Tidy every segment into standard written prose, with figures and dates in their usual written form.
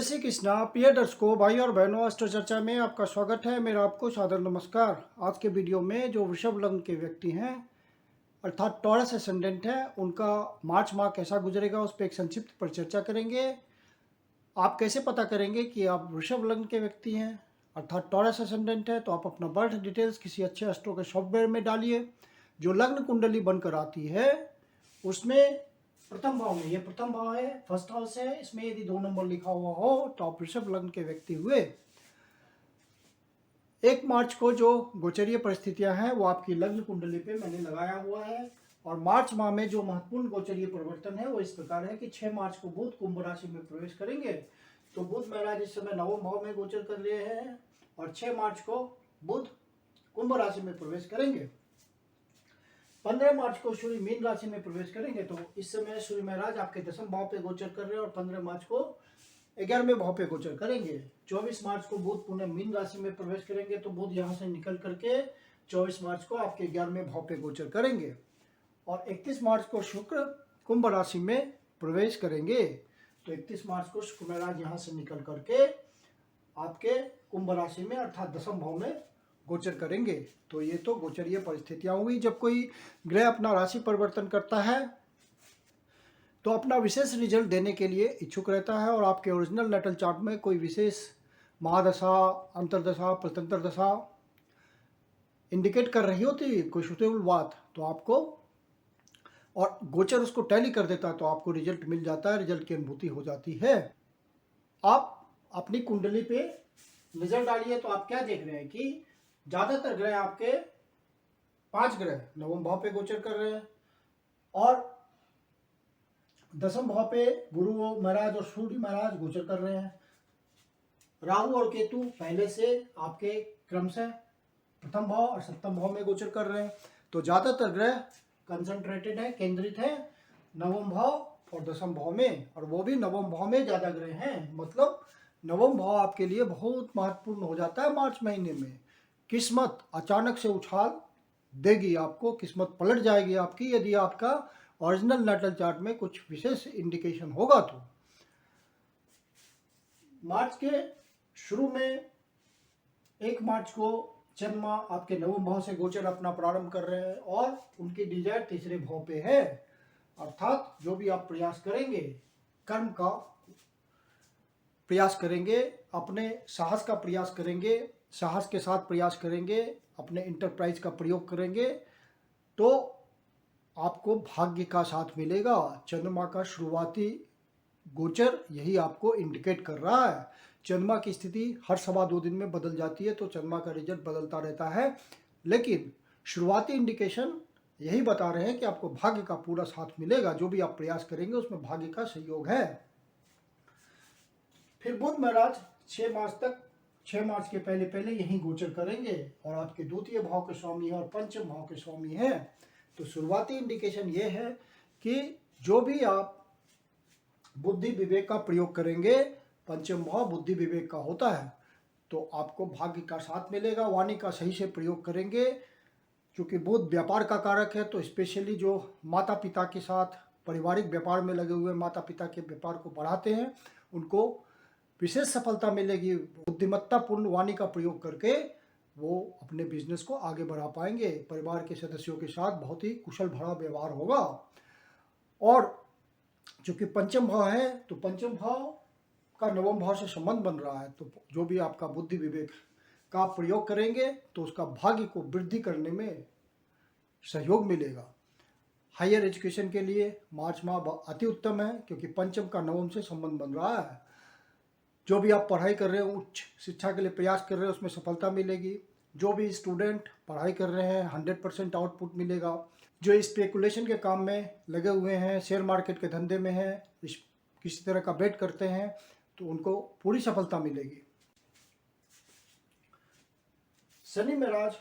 जय श्री कृष्णा प्रिय दर्शकों, भाई और बहनों, अस्त्र चर्चा में आपका स्वागत है। मेरा आपको सादर नमस्कार। आज के वीडियो में जो वृषभ लग्न के व्यक्ति हैं अर्थात टॉरस एसेंडेंट है, उनका मार्च माह कैसा गुजरेगा उस पर एक संक्षिप्त पर चर्चा करेंगे। आप कैसे पता करेंगे कि आप वृषभ लग्न के व्यक्ति हैं अर्थात टॉरस एसेंडेंट है? तो आप अपना बर्थ डिटेल्स किसी अच्छे एस्ट्रो के सॉफ्टवेयर में डालिए। जो लग्न कुंडली बनकर आती है उसमें प्रथम भाव में, ये प्रथम भाव है, फर्स्ट हाउस है, इसमें यदि 2 नंबर लिखा हुआ हो तो आप वृषभ लग्न के व्यक्ति हुए। 1 मार्च को जो गोचरीय परिस्थितियां हैं वो आपकी लग्न कुंडली पे मैंने लगाया हुआ है। और मार्च माह में जो महत्वपूर्ण गोचरीय परिवर्तन है वो इस प्रकार है कि 6 मार्च को बुध कुंभ राशि में प्रवेश करेंगे। तो बुध महाराज इस समय नवम भाव में गोचर कर रहे हैं और 6 मार्च को बुध कुंभ राशि में प्रवेश करेंगे। 15 मार्च को सूर्य मीन राशि में प्रवेश करेंगे। तो इस समय सूर्य महाराज आपके 10वें भाव पे गोचर कर रहे हैं और 15 मार्च को 11वें भाव पे गोचर करेंगे। 24 मार्च को बुध पुनः मीन राशि में प्रवेश करेंगे। तो बुध यहाँ से निकल करके 24 मार्च को आपके 11वें भाव पे गोचर करेंगे और 31 मार्च को शुक्र कुंभ राशि में प्रवेश करेंगे। तो 31 मार्च को शुक्र महाराज यहाँ से निकल करके आपके कुंभ राशि में अर्थात 10वें भाव में गोचर करेंगे। तो ये तो गोचरीय परिस्थितियां हुई। जब कोई ग्रह अपना राशि परिवर्तन करता है तो अपना विशेष रिजल्ट देने के लिए इच्छुक रहता है और आपके ओरिजिनल नेटल चार्ट में कोई विशेष महादशा, अंतरदशा, प्रत्यंतर दशा इंडिकेट कर रही होती कोई सुटेबल बात, तो आपको और गोचर उसको टैली कर देता है तो आपको रिजल्ट मिल जाता है, रिजल्ट की अनुभूति हो जाती है। आप अपनी कुंडली पे नजर डालिए तो आप क्या देख रहे हैं कि ज्यादातर ग्रह आपके 5 ग्रह नवम भाव पे गोचर कर रहे हैं और 10वें भाव पे गुरु महाराज और सूर्य महाराज गोचर कर रहे हैं। राहु और केतु पहले से आपके क्रमशः प्रथम भाव और 7वें भाव में गोचर कर रहे हैं। तो ज्यादातर ग्रह कंसंट्रेटेड है, केंद्रित है नवम भाव और 10वें भाव में, और वो भी नवम भाव में ज्यादा ग्रह हैं। मतलब नवम भाव आपके लिए बहुत महत्वपूर्ण हो जाता है मार्च महीने में। किस्मत अचानक से उछाल देगी, आपको किस्मत पलट जाएगी आपकी यदि आपका ओरिजिनल नेटल चार्ट में कुछ विशेष इंडिकेशन होगा। तो मार्च के शुरू में 1 मार्च को चंद्रमा आपके नवम भाव से गोचर अपना प्रारंभ कर रहे हैं और उनकी डिजायर 3रे भाव पे है। अर्थात जो भी आप प्रयास करेंगे, कर्म का प्रयास करेंगे, अपने साहस का प्रयास करेंगे, साहस के साथ प्रयास करेंगे, अपने इंटरप्राइज का प्रयोग करेंगे तो आपको भाग्य का साथ मिलेगा। चंद्रमा का शुरुआती गोचर यही आपको इंडिकेट कर रहा है। चंद्रमा की स्थिति हर 2.25 दिन में बदल जाती है तो चंद्रमा का रिजल्ट बदलता रहता है, लेकिन शुरुआती इंडिकेशन यही बता रहे हैं कि आपको भाग्य का पूरा साथ मिलेगा। जो भी आप प्रयास करेंगे उसमें भाग्य का सहयोग है। फिर बुध महाराज 6 मार्च के पहले पहले यहीं गोचर करेंगे और आपके द्वितीय भाव के स्वामी है और पंचम भाव के स्वामी है। तो शुरुआती इंडिकेशन ये है कि जो भी आप बुद्धि विवेक का प्रयोग करेंगे, पंचम भाव बुद्धि विवेक का होता है, तो आपको भाग्य का साथ मिलेगा। वाणी का सही से प्रयोग करेंगे क्योंकि बुध व्यापार का कारक है। तो स्पेशली जो माता पिता के साथ पारिवारिक व्यापार में लगे हुए, माता पिता के व्यापार को बढ़ाते हैं, उनको विशेष सफलता मिलेगी। बुद्धिमत्तापूर्ण वाणी का प्रयोग करके वो अपने बिजनेस को आगे बढ़ा पाएंगे। परिवार के सदस्यों के साथ बहुत ही कुशल भरा व्यवहार होगा। और चूंकि पंचम भाव है तो पंचम भाव का नवम भाव से संबंध बन रहा है, तो जो भी आपका बुद्धि विवेक का प्रयोग करेंगे तो उसका भाग्य को वृद्धि करने में सहयोग मिलेगा। हायर एजुकेशन के लिए मार्च माह अति उत्तम है क्योंकि पंचम का नवम से संबंध बन रहा है। जो भी आप पढ़ाई कर रहे हो, उच्च शिक्षा के लिए प्रयास कर रहे हो, उसमें सफलता मिलेगी। जो भी स्टूडेंट पढ़ाई कर रहे हैं 100% आउटपुट मिलेगा। जो स्पेकुलेशन के काम में लगे हुए हैं, शेयर मार्केट के धंधे में हैं, किसी तरह का बेट करते हैं, तो उनको पूरी सफलता मिलेगी। शनि महाराज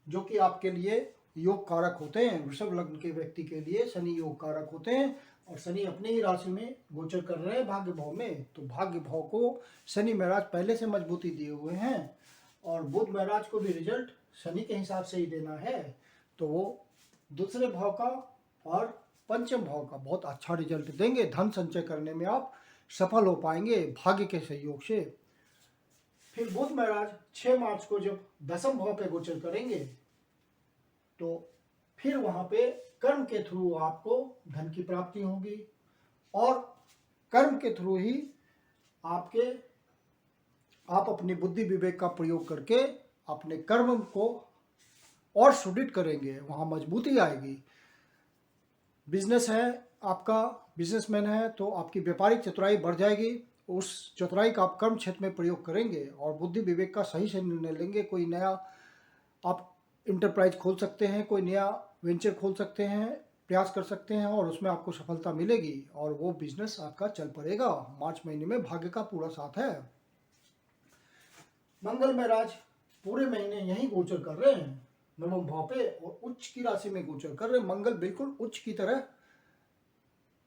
जो कि आपके लिए योग कारक होते हैं, वृषभ लग्न के व्यक्ति के लिए शनि योग कारक होते हैं और शनि अपने ही राशि में गोचर कर रहे हैं भाग्य भाव में। तो भाग्य भाव को शनि महाराज पहले से मजबूती दिए हुए हैं और बुध महाराज को भी रिजल्ट शनि के हिसाब से ही देना है। तो वो 2रे भाव का और पंचम भाव का बहुत अच्छा रिजल्ट देंगे। धन संचय करने में आप सफल हो पाएंगे भाग्य के सहयोग से। फिर बुध महाराज 6 मार्च को जब दसम भाव पे गोचर करेंगे तो फिर वहां पे कर्म के थ्रू आपको धन की प्राप्ति होगी और कर्म के थ्रू ही आप अपनी बुद्धि विवेक का प्रयोग करके अपने कर्म को और सुदृढ़ करेंगे, वहां मजबूती आएगी। बिजनेस है, आपका बिजनेसमैन है तो आपकी व्यापारिक चतुराई बढ़ जाएगी, उस चतुराई का आप कर्म क्षेत्र में प्रयोग करेंगे और बुद्धि विवेक का सही से निर्णय लेंगे। कोई नया आप इंटरप्राइज खोल सकते हैं, कोई नया वेंचर खोल सकते हैं, प्रयास कर सकते हैं और उसमें आपको सफलता मिलेगी और वो बिजनेस आपका चल पड़ेगा। मार्च महीने में भाग्य का पूरा साथ है। मंगल महाराज पूरे महीने यही गोचर कर रहे हैं नवम भाव पे और उच्च की राशि में गोचर कर रहे हैं। मंगल बिल्कुल उच्च की तरह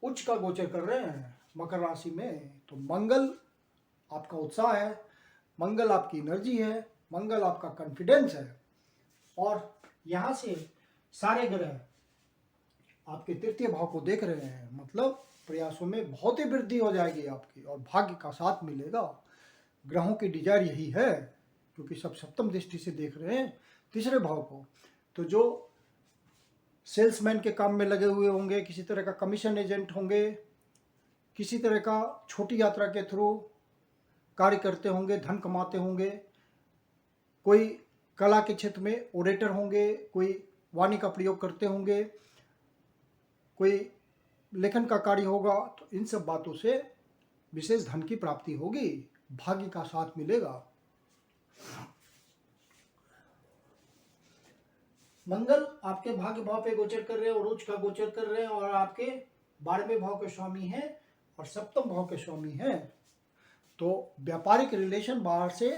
उच्च का गोचर कर रहे हैं मकर राशि में। तो मंगल आपका उत्साह है, मंगल आपकी एनर्जी है, मंगल आपका कॉन्फिडेंस है और यहाँ से सारे ग्रह आपके तृतीय भाव को देख रहे हैं, मतलब प्रयासों में बहुत ही वृद्धि हो जाएगी आपकी और भाग्य का साथ मिलेगा। ग्रहों की डिजायर यही है क्योंकि सब सप्तम दृष्टि से देख रहे हैं तीसरे भाव को। तो जो सेल्समैन के काम में लगे हुए होंगे, किसी तरह का कमीशन एजेंट होंगे, किसी तरह का छोटी यात्रा के थ्रू कार्य करते होंगे, धन कमाते होंगे, कोई कला के क्षेत्र में ओरेटर होंगे, कोई वाणी का प्रयोग करते होंगे, कोई लेखन का कार्य होगा, तो इन सब बातों से विशेष धन की प्राप्ति होगी, भाग्य का साथ मिलेगा। मंगल आपके भाग्य भाव पे गोचर कर रहे हैं और उच्च का गोचर कर रहे हैं और आपके 12वें भाव के स्वामी हैं और सप्तम भाव के स्वामी हैं। तो व्यापारिक रिलेशन बाहर से,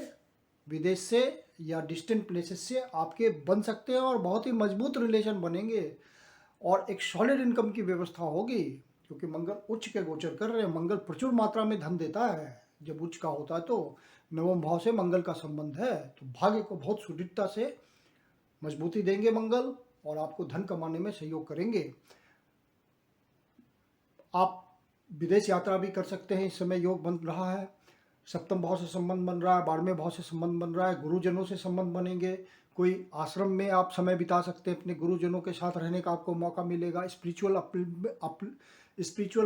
विदेश से या डिस्टेंट प्लेसेस से आपके बन सकते हैं और बहुत ही मजबूत रिलेशन बनेंगे और एक सॉलिड इनकम की व्यवस्था होगी क्योंकि मंगल उच्च के गोचर कर रहे हैं। मंगल प्रचुर मात्रा में धन देता है जब उच्च का होता है, तो नवम भाव से मंगल का संबंध है, तो भाग्य को बहुत सुदृढ़ता से मजबूती देंगे मंगल और आपको धन कमाने में सहयोग करेंगे। आप विदेश यात्रा भी कर सकते हैं, इस समय योग बन रहा है, सप्तम भाव से संबंध बन रहा है, 12वें भाव से संबंध बन रहा है, गुरुजनों से संबंध बनेंगे, कोई आश्रम में आप समय बिता सकते हैं, अपने गुरुजनों के साथ रहने का आपको मौका मिलेगा। स्पिरिचुअल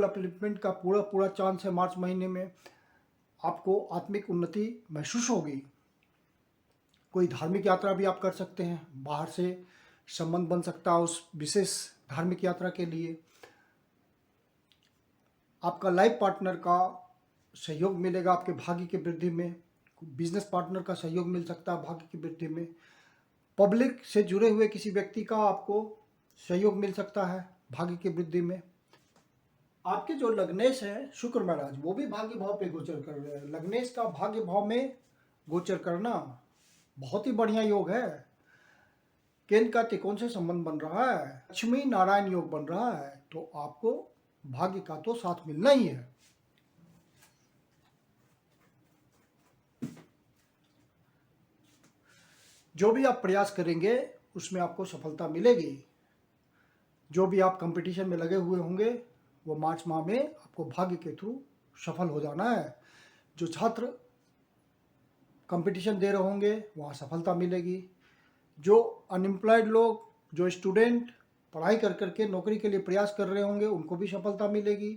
अपलिफ्टमेंट का पूरा चांस है मार्च महीने में, आपको आत्मिक उन्नति महसूस होगी। कोई धार्मिक यात्रा भी आप कर सकते हैं, बाहर से संबंध बन सकता है उस विशेष धार्मिक यात्रा के लिए। आपका लाइफ पार्टनर का सहयोग मिलेगा आपके भाग्य की वृद्धि में, बिजनेस पार्टनर का सहयोग मिल सकता है भाग्य की वृद्धि में, पब्लिक से जुड़े हुए किसी व्यक्ति का आपको सहयोग मिल सकता है भाग्य की वृद्धि में। आपके जो लग्नेश है शुक्र महाराज, वो भी भाग्य भाव पे गोचर कर रहे हैं। लग्नेश का भाग्य भाव में गोचर करना बहुत ही बढ़िया योग है। केंद्र का त्रिकोण से संबंध बन रहा है, लक्ष्मी नारायण योग बन रहा है, तो आपको भाग्य का तो साथ मिलना ही है। जो भी आप प्रयास करेंगे उसमें आपको सफलता मिलेगी। जो भी आप कंपटीशन में लगे हुए होंगे वो मार्च माह में आपको भाग्य के थ्रू सफल हो जाना है। जो छात्र कंपटीशन दे रहे होंगे वहाँ सफलता मिलेगी। जो अनएम्प्लॉयड लोग, जो स्टूडेंट पढ़ाई कर करके नौकरी के लिए प्रयास कर रहे होंगे उनको भी सफलता मिलेगी।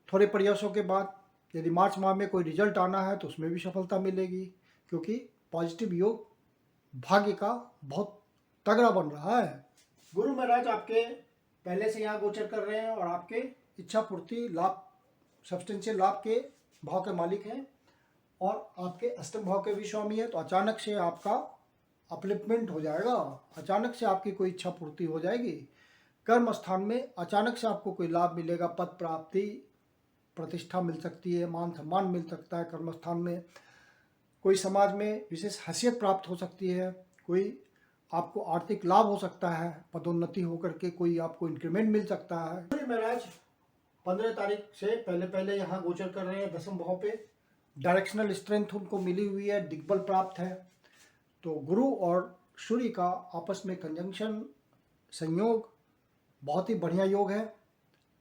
थोड़े प्रयासों के बाद यदि मार्च माह में कोई रिजल्ट आना है तो उसमें भी सफलता मिलेगी क्योंकि पॉजिटिव योग भाग्य का बहुत तगड़ा बन रहा है। गुरु महाराज आपके पहले से यहाँ गोचर कर रहे हैं और आपके इच्छा पूर्ति लाभ, सब्सटेंशियल लाभ के भाव के मालिक हैं और आपके अष्टम भाव के भी स्वामी है। तो अचानक से आपका अपलिफ्टमेंट हो जाएगा, अचानक से आपकी कोई इच्छा पूर्ति हो जाएगी। कर्म स्थान में अचानक से आपको कोई लाभ मिलेगा, पद प्राप्ति, प्रतिष्ठा मिल सकती है, मान सम्मान मिल सकता है कर्म स्थान में। कोई समाज में विशेष हैसियत प्राप्त हो सकती है, कोई आपको आर्थिक लाभ हो सकता है, पदोन्नति होकर के कोई आपको इंक्रीमेंट मिल सकता है। सूर्य महाराज 15 तारीख से पहले यहाँ गोचर कर रहे हैं दसम भाव पे। डायरेक्शनल स्ट्रेंथ उनको मिली हुई है, दिग्बल प्राप्त है। तो गुरु और सूर्य का आपस में कंजंक्शन, संयोग बहुत ही बढ़िया योग है,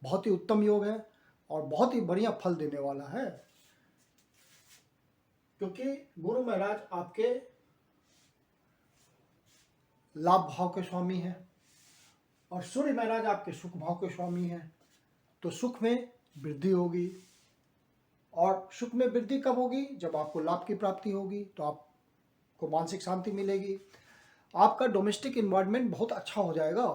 बहुत ही उत्तम योग है और बहुत ही बढ़िया फल देने वाला है, क्योंकि गुरु महाराज आपके लाभ भाव के स्वामी हैं और सूर्य महाराज आपके सुख भाव के स्वामी हैं। तो सुख में वृद्धि होगी, और सुख में वृद्धि कब होगी? जब आपको लाभ की प्राप्ति होगी, तो आपको मानसिक शांति मिलेगी, आपका डोमेस्टिक इन्वायरमेंट बहुत अच्छा हो जाएगा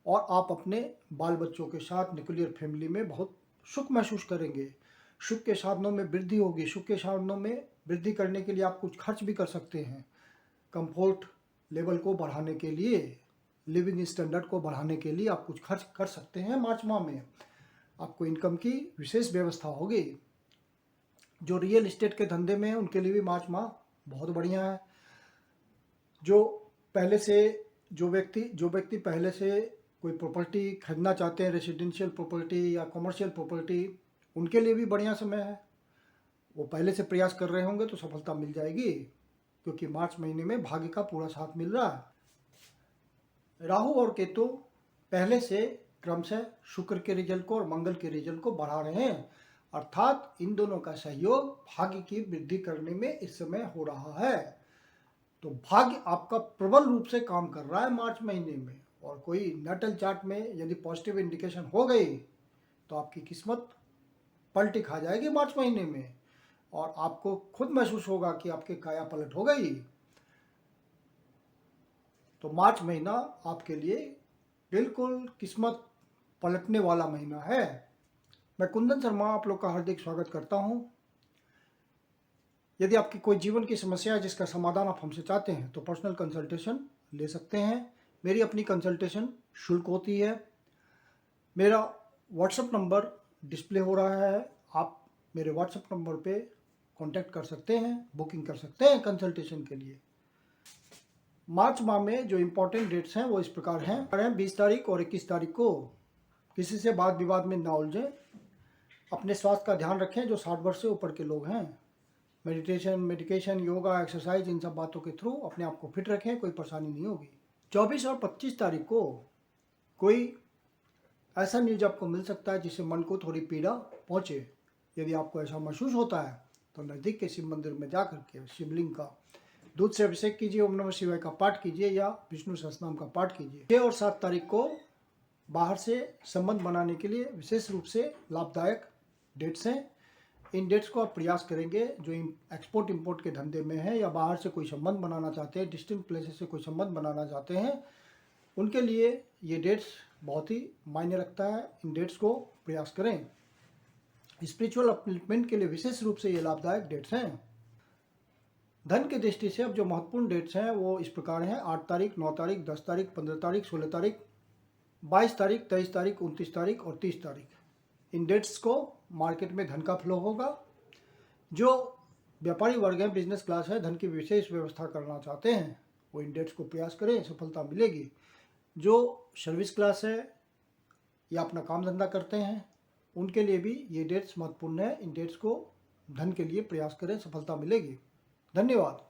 और आप अपने बाल बच्चों के साथ न्यूक्लियर फैमिली में बहुत सुख महसूस करेंगे। सुख के साधनों में वृद्धि होगी। सुख के साधनों में वृद्धि करने के लिए आप कुछ खर्च भी कर सकते हैं। कंफर्ट लेवल को बढ़ाने के लिए, लिविंग स्टैंडर्ड को बढ़ाने के लिए आप कुछ खर्च कर सकते हैं। मार्च माह में आपको इनकम की विशेष व्यवस्था होगी। जो रियल एस्टेट के धंधे में हैं उनके लिए भी मार्च माह बहुत बढ़िया है। जो व्यक्ति पहले से कोई प्रॉपर्टी खरीदना चाहते हैं, रेसिडेंशियल प्रॉपर्टी या कमर्शियल प्रॉपर्टी, उनके लिए भी बढ़िया समय है। वो पहले से प्रयास कर रहे होंगे तो सफलता मिल जाएगी, क्योंकि मार्च महीने में भाग्य का पूरा साथ मिल रहा है। राहु और केतु पहले से क्रमशः शुक्र के रिजल्ट को और मंगल के रिजल्ट को बढ़ा रहे हैं, अर्थात इन दोनों का सहयोग भाग्य की वृद्धि करने में इस समय हो रहा है। तो भाग्य आपका प्रबल रूप से काम कर रहा है मार्च महीने में, और कोई नटल चार्ट में यदि पॉजिटिव इंडिकेशन हो गई तो आपकी किस्मत पलटी खा जाएगी मार्च महीने में, और आपको खुद महसूस होगा कि आपके काया पलट हो गई। तो मार्च महीना आपके लिए बिल्कुल किस्मत पलटने वाला महीना है। मैं कुंदन शर्मा आप लोग का हार्दिक स्वागत करता हूं। यदि आपकी कोई जीवन की समस्या है जिसका समाधान आप हमसे चाहते हैं तो पर्सनल कंसल्टेशन ले सकते हैं। मेरी अपनी कंसल्टेशन शुल्क होती है। मेरा व्हाट्सएप नंबर डिस्प्ले हो रहा है, आप मेरे व्हाट्सएप नंबर पे कांटेक्ट कर सकते हैं, बुकिंग कर सकते हैं कंसल्टेशन के लिए। मार्च माह में जो इम्पोर्टेंट डेट्स हैं वो इस प्रकार हैं। 20 तारीख और 21 तारीख को किसी से वाद विवाद में ना उलझें। अपने स्वास्थ्य का ध्यान रखें। जो 60 वर्ष से ऊपर के लोग हैं, मेडिकेशन, योगा, एक्सरसाइज, इन सब बातों के थ्रू अपने आप को फिट रखें, कोई परेशानी नहीं होगी। 24 और 25 तारीख को कोई ऐसा न्यूज आपको मिल सकता है जिससे मन को थोड़ी पीड़ा पहुँचे। यदि आपको ऐसा महसूस होता है तो नज़दीक के शिव मंदिर में जाकर के शिवलिंग का दूध से अभिषेक कीजिए, ओम नमः शिवाय का पाठ कीजिए या विष्णु सहस्त्रनाम का पाठ कीजिए। 6 और 7 तारीख को बाहर से संबंध बनाने के लिए विशेष रूप से लाभदायक डेट्स हैं। इन डेट्स को आप प्रयास करेंगे जो एक्सपोर्ट इंपोर्ट के धंधे में है या बाहर से कोई संबंध बनाना चाहते हैं, डिस्टेंट प्लेसेस से कोई संबंध बनाना चाहते हैं, उनके लिए ये डेट्स बहुत ही मायने रखता है। इन डेट्स को प्रयास करें। स्पिरिचुअल अपलिफ्टमेंट के लिए विशेष रूप से ये लाभदायक डेट्स हैं। धन की दृष्टि से अब जो महत्वपूर्ण डेट्स हैं वो इस प्रकार हैं। 8 तारीख, 9 तारीख, 10 तारीख, 15 तारीख, 16 तारीख, 22 तारीख, 23 तारीख, 29 तारीख और 30 तारीख। इन डेट्स को मार्केट में धन का फ्लो होगा। जो व्यापारी वर्ग है, बिजनेस क्लास है, धन की विशेष व्यवस्था करना चाहते हैं वो इन डेट्स को प्रयास करें, सफलता मिलेगी। जो सर्विस क्लास है या अपना काम धंधा करते हैं उनके लिए भी ये डेट्स महत्वपूर्ण है। इन डेट्स को धन के लिए प्रयास करें, सफलता मिलेगी। धन्यवाद।